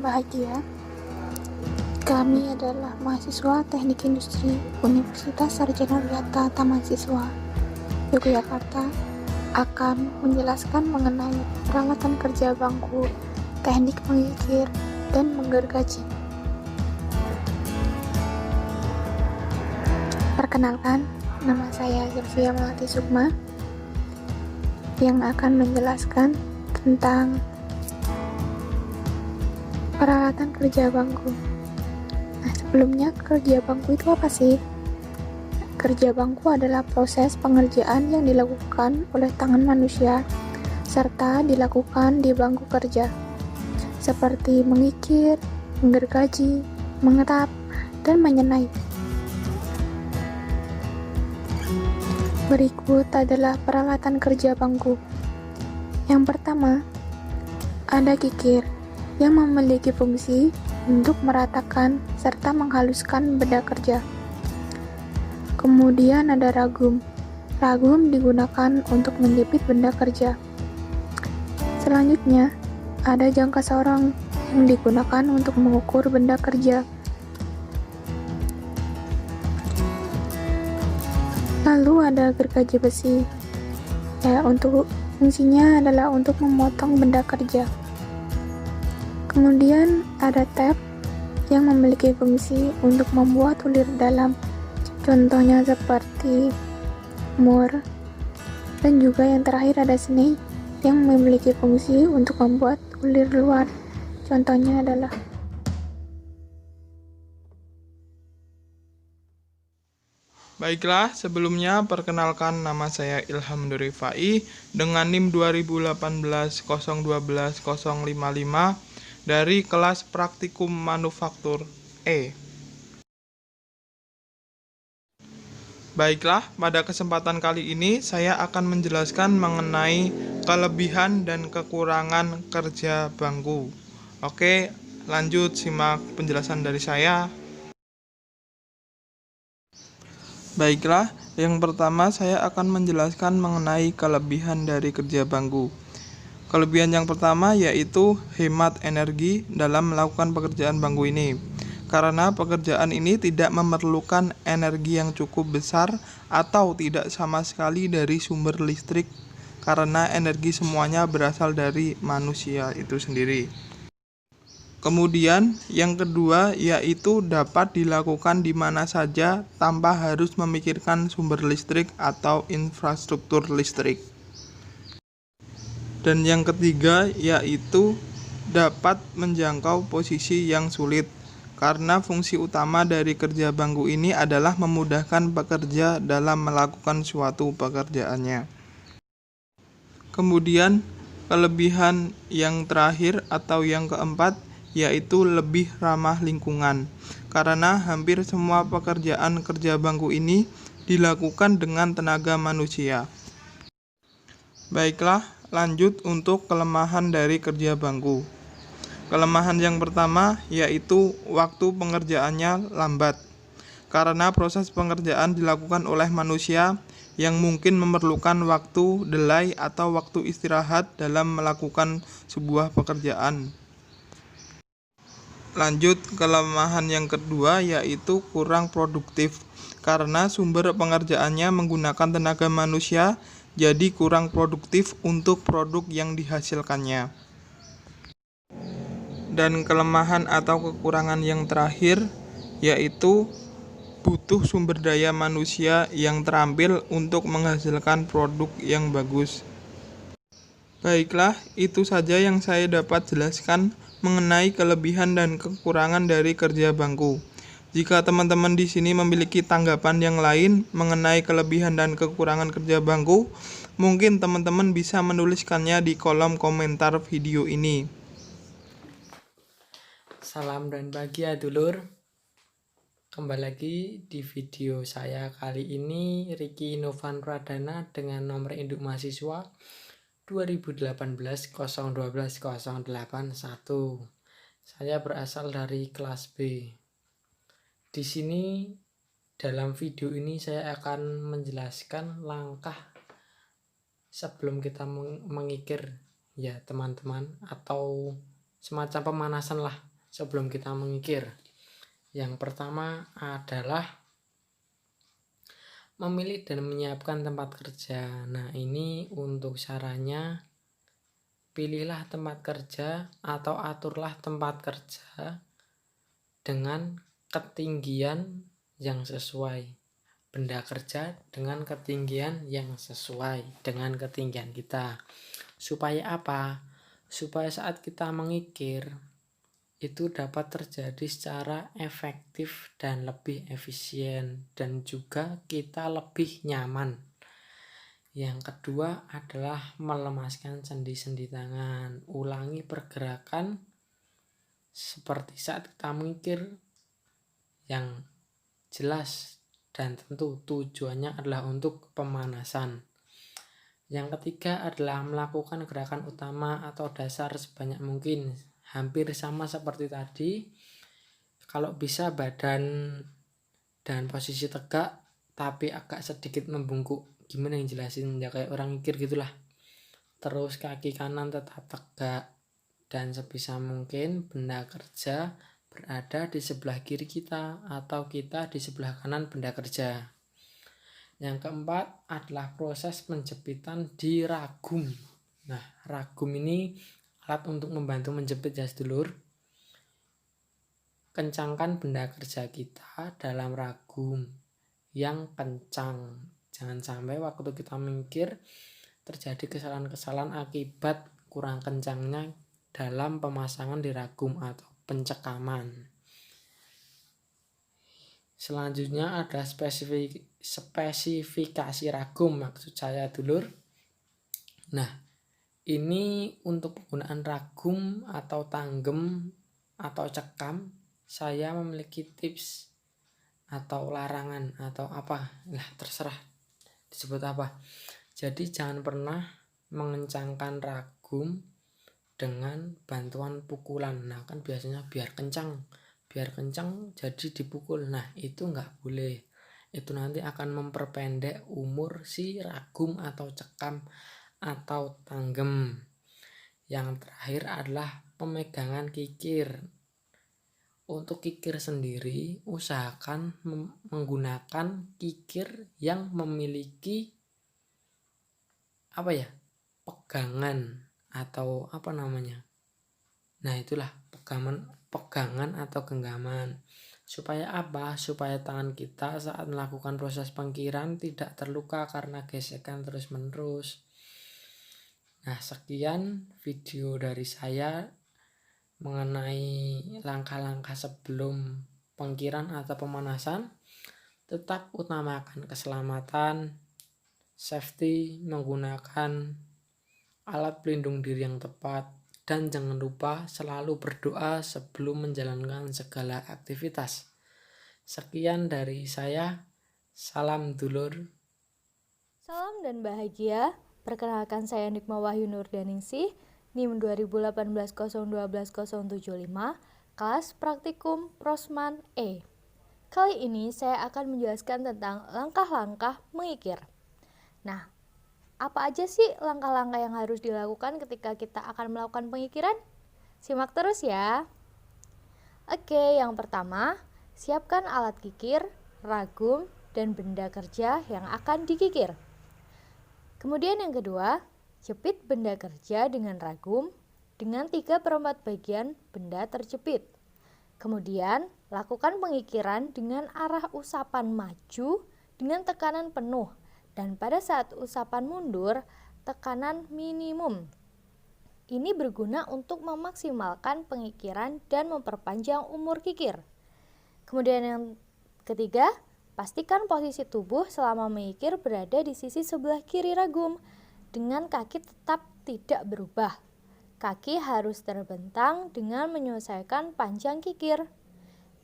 bahagia. Kami adalah mahasiswa Teknik Industri Universitas Sarjana Wiyata Tamasiswa Yogyakarta akan menjelaskan mengenai peralatan kerja bangku, teknik mengikir, dan menggergaji. Perkenalkan, nama saya Zulfia Melati Sukma yang akan menjelaskan tentang peralatan kerja bangku. Nah, sebelumnya kerja bangku itu apa sih? Kerja bangku adalah proses pengerjaan yang dilakukan oleh tangan manusia serta dilakukan di bangku kerja, seperti mengikir, menggergaji, mengetap, dan menyenai. Berikut adalah peralatan kerja bangku. Yang pertama, ada kikir yang memiliki fungsi untuk meratakan serta menghaluskan benda kerja. Kemudian ada ragum. Ragum digunakan untuk menjepit benda kerja. Selanjutnya, ada jangka sorong yang digunakan untuk mengukur benda kerja. Lalu ada gergaji besi. Untuk fungsinya adalah untuk memotong benda kerja. Kemudian ada tap yang memiliki fungsi untuk membuat ulir dalam, contohnya seperti mur. Dan juga yang terakhir ada snake yang memiliki fungsi untuk membuat ulir luar, contohnya adalah Baiklah, sebelumnya perkenalkan nama saya Ilham Nurifai dengan NIM 2018-012-055 dari kelas Praktikum Manufaktur E. Baiklah, pada kesempatan kali ini saya akan menjelaskan mengenai kelebihan dan kekurangan kerja bangku. Oke, lanjut simak penjelasan dari saya. Baiklah, yang pertama saya akan menjelaskan mengenai kelebihan dari kerja bangku. Kelebihan yang pertama yaitu hemat energi dalam melakukan pekerjaan bangku ini. Karena pekerjaan ini tidak memerlukan energi yang cukup besar atau tidak sama sekali dari sumber listrik, karena energi semuanya berasal dari manusia itu sendiri. Kemudian yang kedua yaitu dapat dilakukan di mana saja tanpa harus memikirkan sumber listrik atau infrastruktur listrik. Dan yang ketiga yaitu dapat menjangkau posisi yang sulit, karena fungsi utama dari kerja bangku ini adalah memudahkan pekerja dalam melakukan suatu pekerjaannya. Kemudian kelebihan yang terakhir atau yang keempat yaitu lebih ramah lingkungan, karena hampir semua pekerjaan kerja bangku ini dilakukan dengan tenaga manusia. Baiklah, lanjut untuk kelemahan dari kerja bangku. Kelemahan yang pertama yaitu waktu pengerjaannya lambat, karena proses pengerjaan dilakukan oleh manusia yang mungkin memerlukan waktu delay atau waktu istirahat dalam melakukan sebuah pekerjaan. Lanjut, kelemahan yang kedua yaitu kurang produktif, karena sumber pengerjaannya menggunakan tenaga manusia, jadi kurang produktif untuk produk yang dihasilkannya. Dan kelemahan atau kekurangan yang terakhir yaitu butuh sumber daya manusia yang terampil untuk menghasilkan produk yang bagus. Baiklah, itu saja yang saya dapat jelaskan mengenai kelebihan dan kekurangan dari kerja bangku. Jika teman-teman di sini memiliki tanggapan yang lain mengenai kelebihan dan kekurangan kerja bangku, mungkin teman-teman bisa menuliskannya di kolom komentar video ini. Salam dan bahagia dulur. Kembali lagi di video saya kali ini, Ricky Novan Pradana dengan nomor induk mahasiswa 2018-012-081. Saya berasal dari kelas B. Di sini dalam video ini saya akan menjelaskan langkah sebelum kita mengikir ya teman-teman, atau semacam pemanasan lah sebelum kita mengikir. Yang pertama adalah memilih dan menyiapkan tempat kerja. Nah, ini untuk sarannya, pilihlah tempat kerja atau aturlah tempat kerja dengan ketinggian yang sesuai. Benda kerja dengan ketinggian yang sesuai dengan ketinggian kita. Supaya apa? Supaya saat kita mengikir itu dapat terjadi secara efektif dan lebih efisien, dan juga kita lebih nyaman. Yang kedua adalah melemaskan sendi-sendi tangan. Ulangi pergerakan seperti saat kita mengikir yang jelas, dan tentu tujuannya adalah untuk pemanasan. Yang ketiga adalah melakukan gerakan utama atau dasar sebanyak mungkin, hampir sama seperti tadi. Kalau bisa badan dan posisi tegak tapi agak sedikit membungkuk. Gimana yang jelasin, ya kayak orang mikir gitulah. Terus kaki kanan tetap tegak, dan sebisa mungkin benda kerja berada di sebelah kiri kita atau kita di sebelah kanan benda kerja. Yang keempat adalah proses penjepitan di ragum. Nah, ragum ini alat untuk membantu menjepit ya sedulur. Kencangkan benda kerja kita dalam ragum yang kencang. Jangan sampai waktu kita mengikir terjadi kesalahan-kesalahan akibat kurang kencangnya dalam pemasangan di ragum atau pencekaman. Selanjutnya ada spesifikasi ragum, maksud saya dulur. Nah, ini untuk penggunaan ragum atau tanggem atau cekam, saya memiliki tips atau larangan atau apa, lah terserah disebut apa. Jadi jangan pernah mengencangkan ragum dengan bantuan pukulan. Nah, kan biasanya biar kencang jadi dipukul. Nah, itu nggak boleh. Itu nanti akan memperpendek umur si ragum atau cekam atau tanggem. Yang terakhir adalah pemegangan kikir. Untuk kikir sendiri, usahakan menggunakan kikir yang memiliki pegangan atau Nah, itulah pegangan atau genggaman. Supaya apa? Supaya tangan kita saat melakukan proses pengikiran tidak terluka karena gesekan terus-menerus. Nah, sekian video dari saya mengenai langkah-langkah sebelum pengikiran atau pemanasan. Tetap utamakan keselamatan, safety, menggunakan alat pelindung diri yang tepat, dan jangan lupa selalu berdoa sebelum menjalankan segala aktivitas. Sekian dari saya, salam dulur. Salam dan bahagia. Perkenalkan saya Nikma Wahyu Nurdaningsih, NIM 2018-012-075, kelas praktikum Prosman E. Kali ini saya akan menjelaskan tentang langkah-langkah mengikir. Nah, apa aja sih langkah-langkah yang harus dilakukan ketika kita akan melakukan pengikiran? Simak terus ya. Oke, yang pertama, siapkan alat kikir, ragum, dan benda kerja yang akan dikikir. Kemudian yang kedua, jepit benda kerja dengan ragum dengan 3/4 bagian benda terjepit. Kemudian, lakukan pengikiran dengan arah usapan maju dengan tekanan penuh, dan pada saat usapan mundur, tekanan minimum. Ini berguna untuk memaksimalkan pengikiran dan memperpanjang umur kikir. Kemudian yang ketiga, pastikan posisi tubuh selama mengikir berada di sisi sebelah kiri ragum, dengan kaki tetap tidak berubah. Kaki harus terbentang dengan menyesuaikan panjang kikir.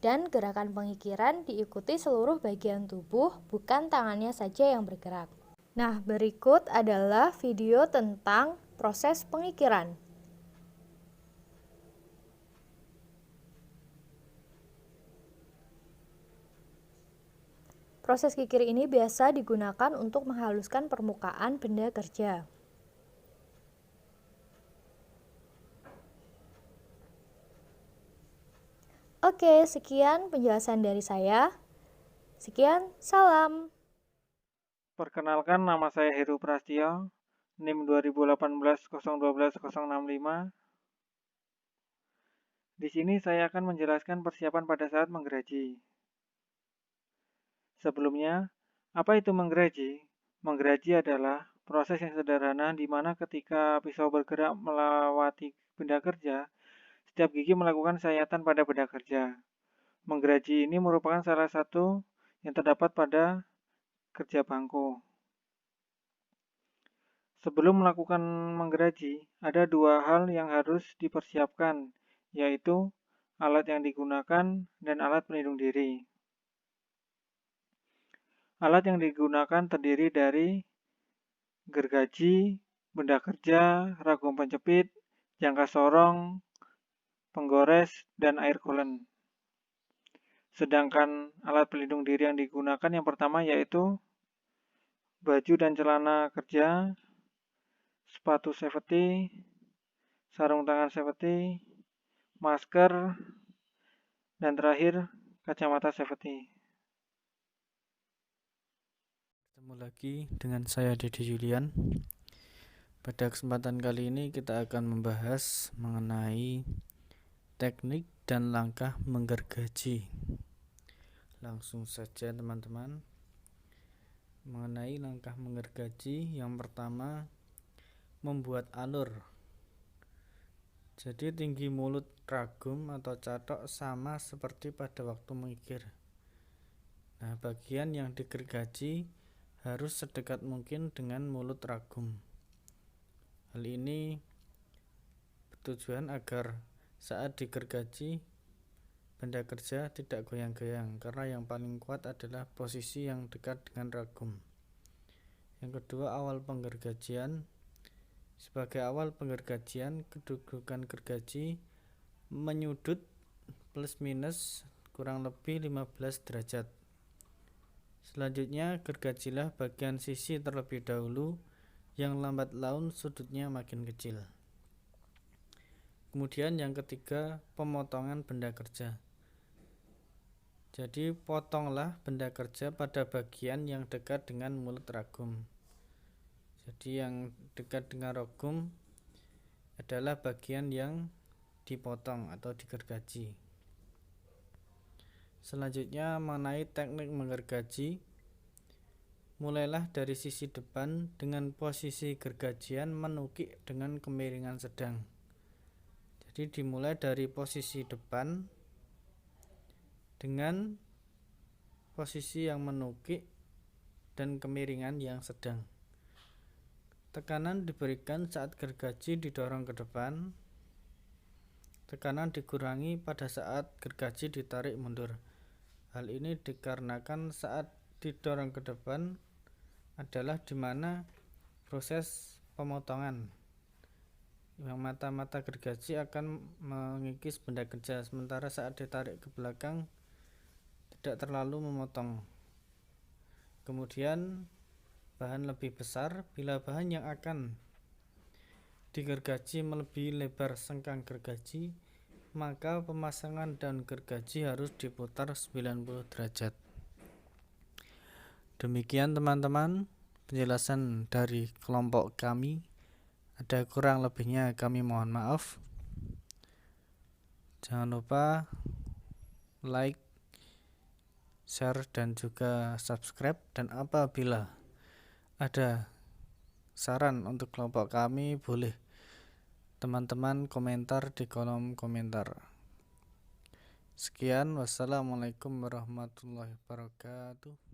Dan gerakan pengikiran diikuti seluruh bagian tubuh, bukan tangannya saja yang bergerak. Nah, berikut adalah video tentang proses pengikiran. Proses kikir ini biasa digunakan untuk menghaluskan permukaan benda kerja. Oke, sekian penjelasan dari saya. Sekian, salam. Perkenalkan, nama saya Heru Prastio, NIM 2018-012-065. Di sini saya akan menjelaskan persiapan pada saat menggereji. Sebelumnya, apa itu menggereji? Menggereji adalah proses yang sederhana di mana ketika pisau bergerak melewati benda kerja, setiap gigi melakukan sayatan pada benda kerja. Menggereji ini merupakan salah satu yang terdapat pada kerja bangku. Sebelum melakukan menggereji, ada dua hal yang harus dipersiapkan, yaitu alat yang digunakan dan alat pelindung diri. Alat yang digunakan terdiri dari gergaji, benda kerja, ragum penjepit, jangka sorong, penggores, dan air coolant. Sedangkan alat pelindung diri yang digunakan yang pertama yaitu baju dan celana kerja, sepatu safety, sarung tangan safety, masker, dan terakhir kacamata safety. Ketemu lagi dengan saya Dedi Julian. Pada kesempatan kali ini kita akan membahas mengenai teknik dan langkah menggergaji. Langsung saja teman-teman. Mengenai langkah menggergaji, yang pertama membuat alur. Jadi tinggi mulut ragum atau catok sama seperti pada waktu mengikir. Nah, bagian yang digergaji harus sedekat mungkin dengan mulut ragum. Hal ini bertujuan agar saat digergaji benda kerja tidak goyang-goyang, karena yang paling kuat adalah posisi yang dekat dengan ragum. Yang kedua, awal penggergajian. Sebagai awal penggergajian, kedudukan gergaji menyudut plus minus kurang lebih 15 derajat. Selanjutnya, gergajilah bagian sisi terlebih dahulu, yang lambat laun sudutnya makin kecil. Kemudian yang ketiga, pemotongan benda kerja. Jadi potonglah benda kerja pada bagian yang dekat dengan mulut ragum. Jadi yang dekat dengan ragum adalah bagian yang dipotong atau digergaji. Selanjutnya mengenai teknik menggergaji, mulailah dari sisi depan dengan posisi gergajian menukik dengan kemiringan sedang. Jadi dimulai dari posisi depan dengan posisi yang menukik dan kemiringan yang sedang. Tekanan diberikan saat gergaji didorong ke depan. Tekanan dikurangi pada saat gergaji ditarik mundur. Hal ini dikarenakan saat didorong ke depan adalah di mana proses pemotongan, yang mata-mata gergaji akan mengikis benda kerja, sementara saat ditarik ke belakang tidak terlalu memotong. Kemudian bahan lebih besar. Bila bahan yang akan digergaji melebihi lebar sengkang gergaji, maka pemasangan daun gergaji harus diputar 90 derajat. Demikian teman-teman penjelasan dari kelompok kami. Ada kurang lebihnya kami mohon maaf. Jangan lupa like, share, dan juga subscribe. Dan apabila ada saran untuk kelompok kami, boleh teman-teman komentar di kolom komentar. Sekian, wassalamualaikum warahmatullahi wabarakatuh.